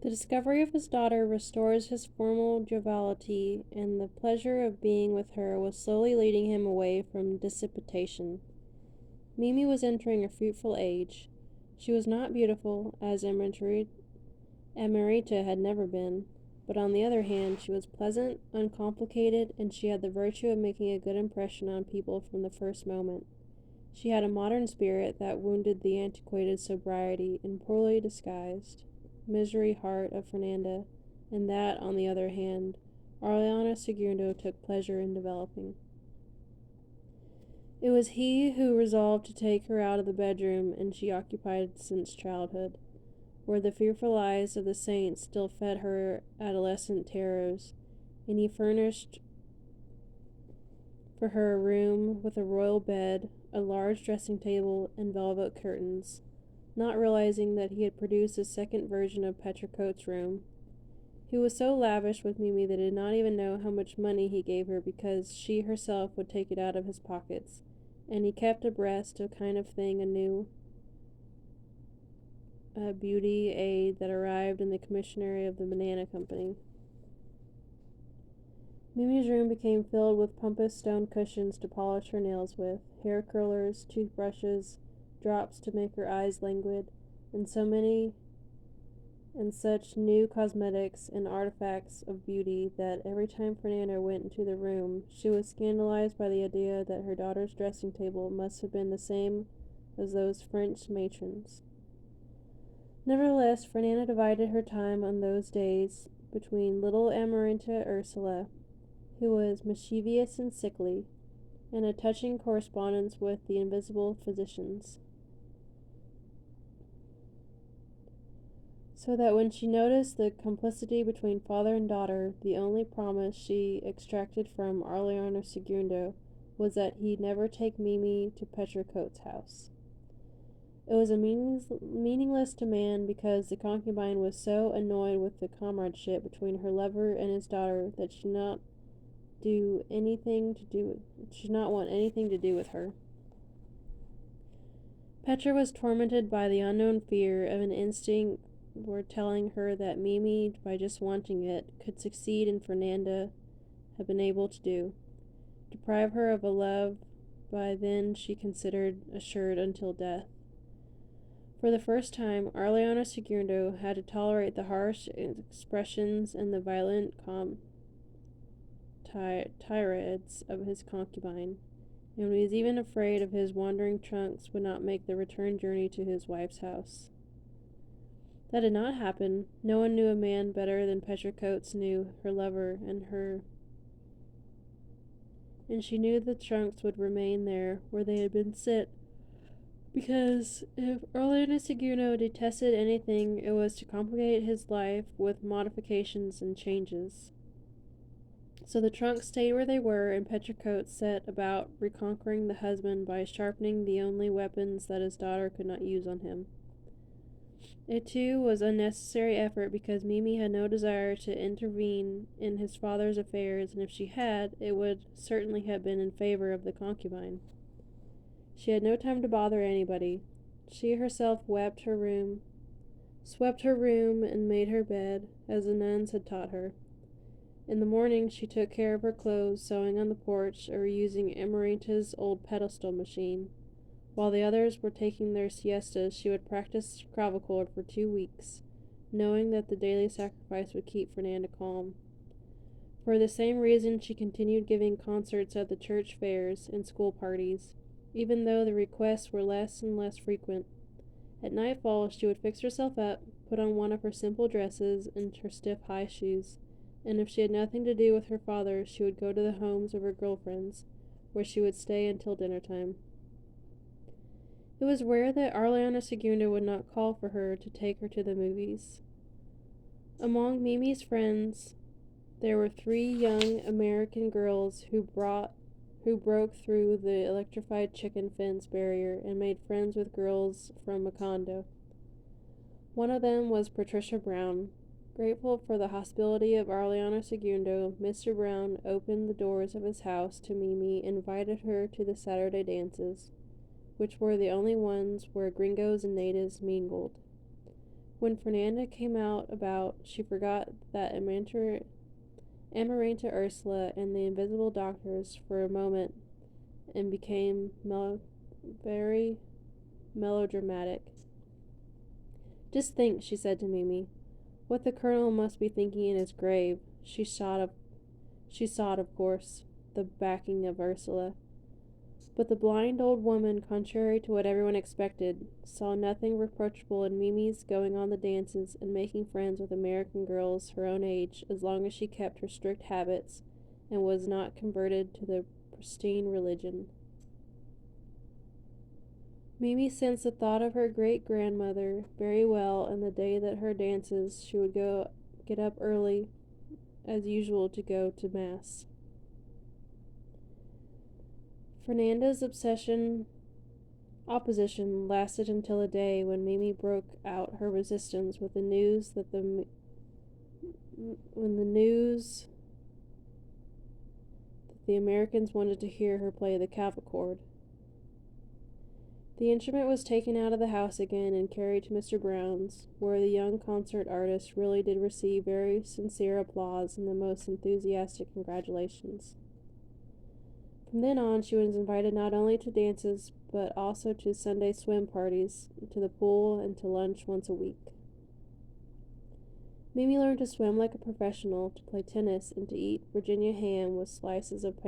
The discovery of his daughter restores his former joviality, and the pleasure of being with her was slowly leading him away from dissipation. Mimi was entering a fruitful age. She was not beautiful, as Amarita had never been, but on the other hand, she was pleasant, uncomplicated, and she had the virtue of making a good impression on people from the first moment. She had a modern spirit that wounded the antiquated sobriety and poorly disguised misery heart of Fernanda, and that, on the other hand, Ariana Segundo took pleasure in developing. It was he who resolved to take her out of the bedroom and she occupied since childhood, where the fearful eyes of the saints still fed her adolescent terrors, and he furnished for her a room with a royal bed, a large dressing table, and velvet curtains, not realizing that he had produced a second version of Petricote's room. He was so lavish with Mimi that he did not even know how much money he gave her because she herself would take it out of his pockets, and he kept abreast of kind of thing a new beauty aid that arrived in the commissary of the Banana Company. Mimi's room became filled with pompous stone cushions to polish her nails with, hair curlers, toothbrushes, drops to make her eyes languid, and so many and such new cosmetics and artifacts of beauty that every time Fernanda went into the room, she was scandalized by the idea that her daughter's dressing table must have been the same as those French matrons. Nevertheless, Fernanda divided her time on those days between little Amaranta Ursula, who was mischievous and sickly, and a touching correspondence with the invisible physicians, so that when she noticed the complicity between father and daughter, the only promise she extracted from Ariana Segundo was that he never take Mimi to Petricote's house. It was a meaningless demand because the concubine was so annoyed with the comradeship between her lover and his daughter that she did not want anything to do with her. Petra was tormented by the unknown fear of an instinct were telling her that Mimi, by just wanting it, could succeed in Fernanda had been able to do. Deprive her of a love by then she considered assured until death. For the first time, Ariana Segundo had to tolerate the harsh expressions and the violent tirades of his concubine, and was even afraid of his wandering trunks would not make the return journey to his wife's house. That did not happen. No one knew a man better than Petricote knew her lover, and she knew the trunks would remain there where they had been set, because if Orlando Seguno detested anything, it was to complicate his life with modifications and changes. So the trunks stayed where they were, and Petricote set about reconquering the husband by sharpening the only weapons that his daughter could not use on him. It, too, was unnecessary effort because Mimi had no desire to intervene in his father's affairs, and if she had, it would certainly have been in favor of the concubine. She had no time to bother anybody. She herself swept her room, and made her bed, as the nuns had taught her. In the morning, she took care of her clothes, sewing on the porch, or using Amaranta's old pedestal machine. While the others were taking their siestas, she would practice clavichord for 2 weeks, knowing that the daily sacrifice would keep Fernanda calm. For the same reason, she continued giving concerts at the church fairs and school parties, even though the requests were less and less frequent. At nightfall, she would fix herself up, put on one of her simple dresses and her stiff high shoes, and if she had nothing to do with her father, she would go to the homes of her girlfriends, where she would stay until dinner time. It was rare that Ariana Segundo would not call for her to take her to the movies. Among Mimi's friends, there were 3 young American girls who broke through the electrified chicken fence barrier and made friends with girls from Macondo. One of them was Patricia Brown. Grateful for the hospitality of Ariana Segundo, Mr. Brown opened the doors of his house to Mimi and invited her to the Saturday dances, which were the only ones where gringos and natives mingled. When Fernanda came out about, she forgot that Amaranta Ursula and the invisible doctors for a moment and became very melodramatic. "Just think," she said to Mimi, "what the Colonel must be thinking in his grave." She sought, of course, the backing of Ursula. But the blind old woman, contrary to what everyone expected, saw nothing reproachable in Mimi's going on the dances and making friends with American girls her own age, as long as she kept her strict habits and was not converted to the pristine religion. Mimi sensed the thought of her great-grandmother very well, and the day that her dances she would get up early as usual to go to Mass. Fernanda's opposition lasted until a day when Mimi broke out her resistance with the news that the Americans wanted to hear her play the clavichord. The instrument was taken out of the house again and carried to Mr. Brown's, where the young concert artist really did receive very sincere applause and the most enthusiastic congratulations. From then on, she was invited not only to dances, but also to Sunday swim parties, to the pool, and to lunch once a week. Mimi learned to swim like a professional, to play tennis, and to eat Virginia ham with slices of